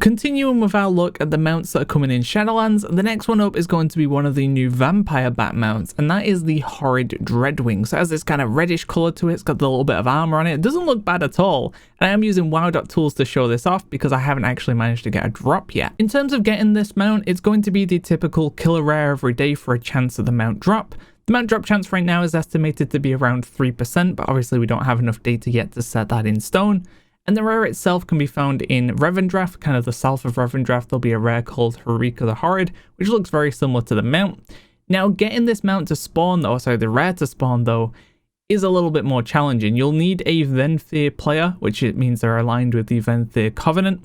Continuing with our look at the mounts that are coming in Shadowlands, the next one up is going to be one of the new vampire bat mounts, and that is the Horrid Dredwing. So it has this kind of reddish colour to it, it's got a little bit of armour on it. It doesn't look bad at all, and I am using WoW.tools to show this off because I haven't actually managed to get a drop yet. In terms of getting this mount, it's going to be the typical kill a rare every day for a chance of the mount drop. The mount drop chance right now is estimated to be around 3%, but obviously we don't have enough data yet to set that in stone. And the rare itself can be found in Revendreth, kind of the south of Revendreth. There'll be a rare called Harika the Horrid, which looks very similar to the mount. Now, getting this mount to spawn though, sorry, the rare to spawn though, is a little bit more challenging. You'll need a Venthyr player, which it means they're aligned with the Venthyr Covenant,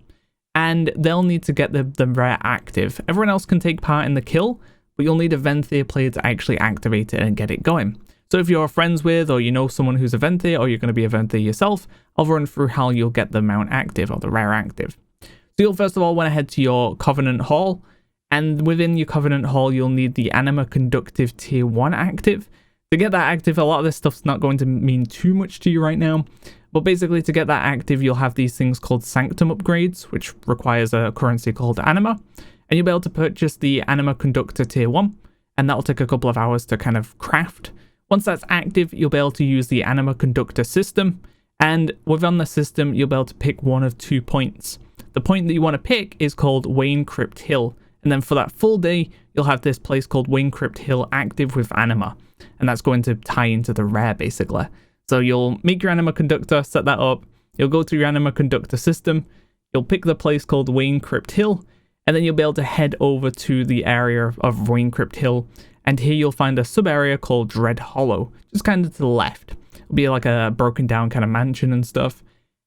and they'll need to get the rare active. Everyone else can take part in the kill, but you'll need a Venthyr player to actually activate it and get it going. So if you're friends with, or you know someone who's a Venthyr, or you're going to be a Venthyr yourself, I'll run through how you'll get the mount active, or the rare active. So you'll first of all want to head to your Covenant Hall, and within your Covenant Hall, you'll need the Anima Conductor Tier 1 active. To get that active, a lot of this stuff's not going to mean too much to you right now, but basically to get that active, you'll have these things called Sanctum upgrades, which requires a currency called Anima, and you'll be able to purchase the Anima Conductor Tier 1, and that'll take a couple of hours to kind of craft. Once that's active, you'll be able to use the Anima Conductor system, and within the system, you'll be able to pick one of 2 points. The point that you want to pick is called Wanecrypt Hill, and then for that full day, you'll have this place called Wanecrypt Hill active with Anima, and that's going to tie into the rare, basically. So you'll make your Anima Conductor, set that up, you'll go to your Anima Conductor system, you'll pick the place called Wanecrypt Hill, and then you'll be able to head over to the area of Wanecrypt Hill, and here you'll find a sub-area called Drewhollow, just kind of to the left. It'll be like a broken down kind of mansion and stuff.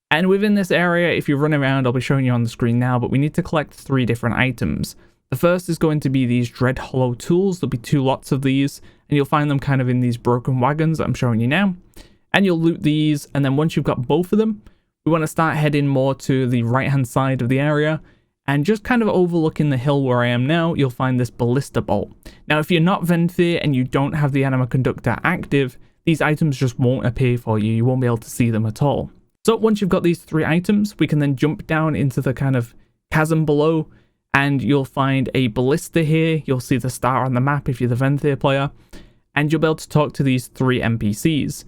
And within this area, if you run around, I'll be showing you on the screen now, but we need to collect 3 different items. The first is going to be these Drewhollow tools. There'll be 2 lots of these, and you'll find them kind of in these broken wagons that I'm showing you now. And you'll loot these, and then once you've got both of them, we want to start heading more to the right-hand side of the area. And just kind of overlooking the hill where I am now, you'll find this Balista bolt. Now, if you're not Venthyr and you don't have the Anima Conductor active, these items just won't appear for you. You won't be able to see them at all. So once you've got these 3 items, we can then jump down into the kind of chasm below, and you'll find a Balista here. You'll see the star on the map if you're the Venthyr player, and you'll be able to talk to these 3 NPCs.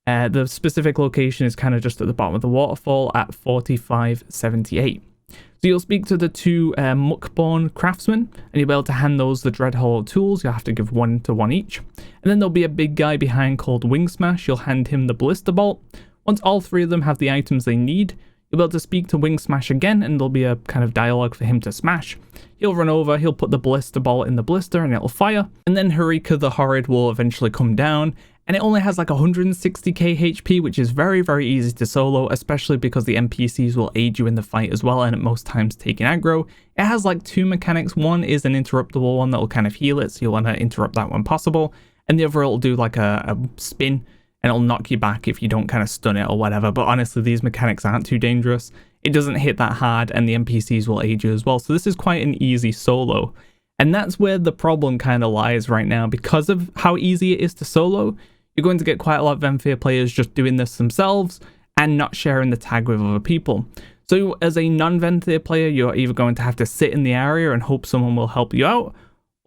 The specific location is kind of just at the bottom of the waterfall at 4578. So you'll speak to the 2 Muckborn craftsmen, and you'll be able to hand those the Dredhollow tools. You'll have to give 1 to 1 each. And then there'll be a big guy behind called Wingsmash. You'll hand him the Balista bolt. Once all 3 of them have the items they need, you'll be able to speak to Wingsmash again, and there'll be a kind of dialogue for him to smash. He'll run over, he'll put the Balista bolt in the Balista, and it'll fire. And then Harika the Horrid will eventually come down, and it only has like 160k HP, which is very, very easy to solo, especially because the NPCs will aid you in the fight as well, and at most times taking aggro. It has like 2 mechanics. One is an interruptible one that will kind of heal it, so you'll want to interrupt that when possible, and the other will do like a spin, and it'll knock you back if you don't kind of stun it or whatever. But honestly, these mechanics aren't too dangerous. It doesn't hit that hard, and the NPCs will aid you as well, so this is quite an easy solo. And that's where the problem kind of lies right now. Because of how easy it is to solo, you're going to get quite a lot of Venthyr players just doing this themselves and not sharing the tag with other people. So as a non-Venthyr player, you're either going to have to sit in the area and hope someone will help you out,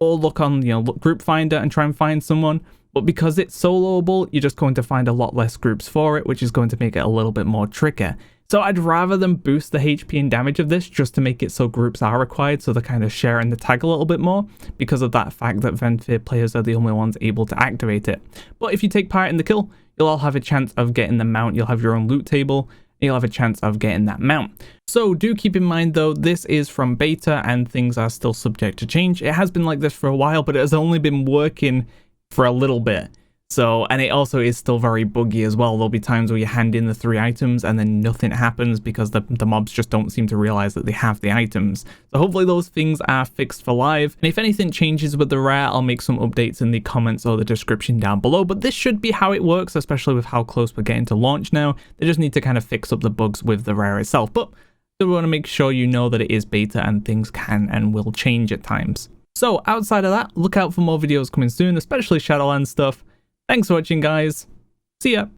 or look on, Group Finder and try and find someone. But because it's soloable, you're just going to find a lot less groups for it, which is going to make it a little bit more tricky. So I'd rather them boost the HP and damage of this just to make it so groups are required, so they're kind of sharing the tag a little bit more, because of that fact that Venthyr players are the only ones able to activate it. But if you take part in the kill, you'll all have a chance of getting the mount. You'll have your own loot table, and you'll have a chance of getting that mount. So do keep in mind though, this is from beta and things are still subject to change. It has been like this for a while, but it has only been working for a little bit. So, and it also is still very buggy as well. There'll be times where you hand in the 3 items and then nothing happens because the mobs just don't seem to realize that they have the items. So hopefully those things are fixed for live. And if anything changes with the rare, I'll make some updates in the comments or the description down below. But this should be how it works, especially with how close we're getting to launch now. They just need to kind of fix up the bugs with the rare itself. But we want to make sure you know that it is beta and things can and will change at times. So outside of that, look out for more videos coming soon, especially Shadowlands stuff. Thanks for watching, guys. See ya.